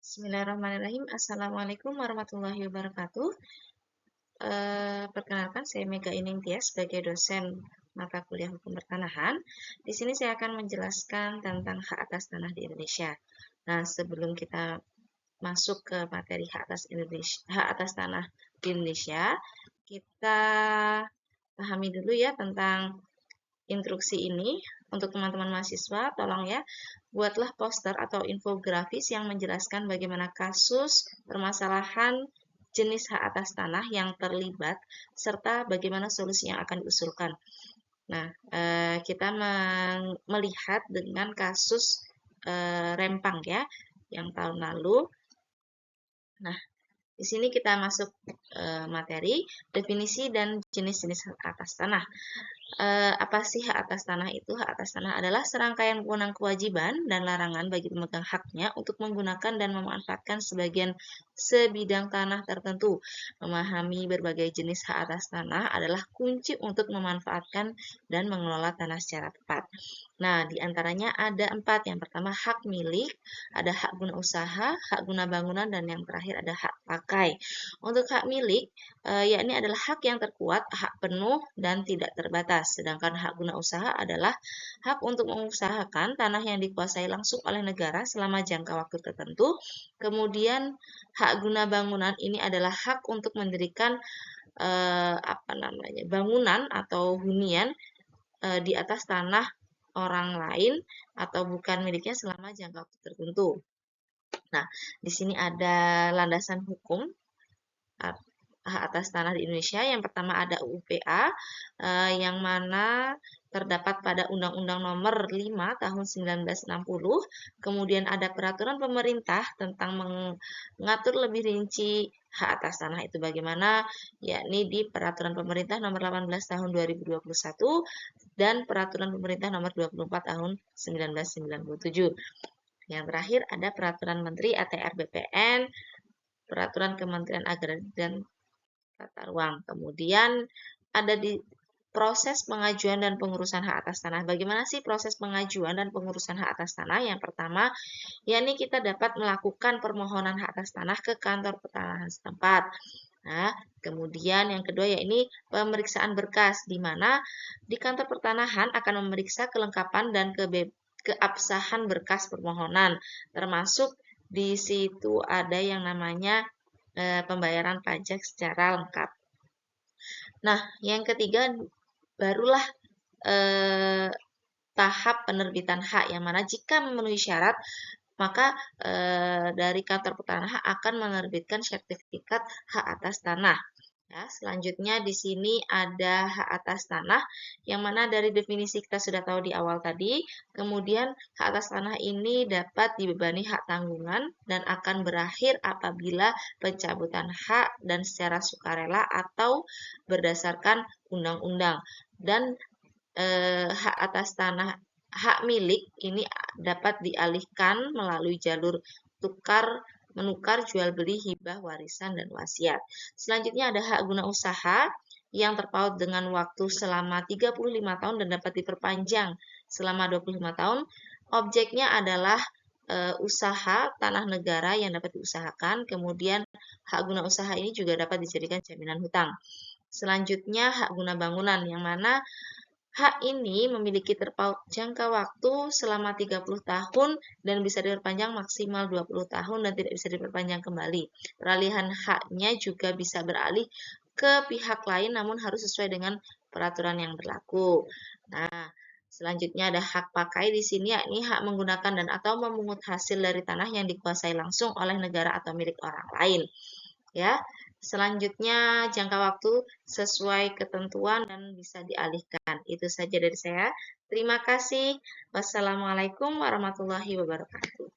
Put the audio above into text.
Bismillahirrahmanirrahim. Assalamualaikum warahmatullahi wabarakatuh. Perkenalkan, saya Mega Iningtyas sebagai dosen mata kuliah hukum pertanahan. Di sini saya akan menjelaskan tentang hak atas tanah di Indonesia. Nah, sebelum kita masuk ke materi hak atas tanah di Indonesia, kita pahami dulu ya tentang instruksi ini. Untuk teman-teman mahasiswa, tolong ya, buatlah poster atau infografis yang menjelaskan bagaimana kasus permasalahan jenis hak atas tanah yang terlibat, serta bagaimana solusi yang akan diusulkan. Nah, kita melihat dengan kasus Rempang ya, yang tahun lalu. Nah, di sini kita masuk materi, definisi dan jenis-jenis hak atas tanah. Apa sih hak atas tanah itu? Hak atas tanah adalah serangkaian kewajiban dan larangan bagi pemegang haknya untuk menggunakan dan memanfaatkan sebidang tanah tertentu. Memahami berbagai jenis hak atas tanah adalah kunci untuk memanfaatkan dan mengelola tanah secara tepat. Nah, di antaranya ada 4. Yang pertama hak milik, ada hak guna usaha, hak guna bangunan, dan yang terakhir ada hak pakai. Untuk hak milik, yakni adalah hak yang terkuat, hak penuh, dan tidak terbatas. Sedangkan hak guna usaha adalah hak untuk mengusahakan tanah yang dikuasai langsung oleh negara selama jangka waktu tertentu. Kemudian hak guna bangunan ini adalah hak untuk mendirikan bangunan atau hunian di atas tanah orang lain atau bukan miliknya selama jangka waktu tertentu. Nah, di sini ada landasan hukum hak atas tanah di Indonesia. Yang pertama ada UU-PA, yang mana terdapat pada Undang-Undang Nomor 5 Tahun 1960. Kemudian ada peraturan pemerintah tentang mengatur lebih rinci hak atas tanah itu bagaimana, yakni di Peraturan Pemerintah Nomor 18 Tahun 2021 dan Peraturan Pemerintah Nomor 24 Tahun 1997. Yang terakhir ada Peraturan Menteri ATR BPN, Peraturan Kementerian Agraria dan Tata Ruang. Kemudian ada di proses pengajuan dan pengurusan hak atas tanah. Bagaimana sih proses pengajuan dan pengurusan hak atas tanah? Yang pertama, yakni kita dapat melakukan permohonan hak atas tanah ke kantor pertanahan setempat. Nah, kemudian yang kedua yakni pemeriksaan berkas, di mana di kantor pertanahan akan memeriksa kelengkapan dan keabsahan berkas permohonan, termasuk di situ ada yang namanya pembayaran pajak secara lengkap. Nah, yang ketiga barulah tahap penerbitan hak, yang mana jika memenuhi syarat, maka dari kantor pertanahan akan menerbitkan sertifikat hak atas tanah. Ya, selanjutnya di sini ada hak atas tanah, yang mana dari definisi kita sudah tahu di awal tadi. Kemudian hak atas tanah ini dapat dibebani hak tanggungan dan akan berakhir apabila pencabutan hak dan secara sukarela atau berdasarkan undang-undang. Dan hak atas tanah, hak milik ini dapat dialihkan melalui jalur menukar, jual beli, hibah, warisan, dan wasiat. Selanjutnya ada hak guna usaha yang terpaut dengan waktu selama 35 tahun dan dapat diperpanjang selama 25 tahun. Objeknya adalah usaha tanah negara yang dapat diusahakan. Kemudian hak guna usaha ini juga dapat dijadikan jaminan hutang. Selanjutnya hak guna bangunan, yang mana hak ini memiliki terpaut jangka waktu selama 30 tahun dan bisa diperpanjang maksimal 20 tahun dan tidak bisa diperpanjang kembali. Peralihan haknya juga bisa beralih ke pihak lain namun harus sesuai dengan peraturan yang berlaku. Nah, selanjutnya ada hak pakai di sini, yakni hak menggunakan dan atau memungut hasil dari tanah yang dikuasai langsung oleh negara atau milik orang lain. Ya. Selanjutnya jangka waktu sesuai ketentuan dan bisa dialihkan. Itu saja dari saya. Terima kasih. Wassalamualaikum warahmatullahi wabarakatuh.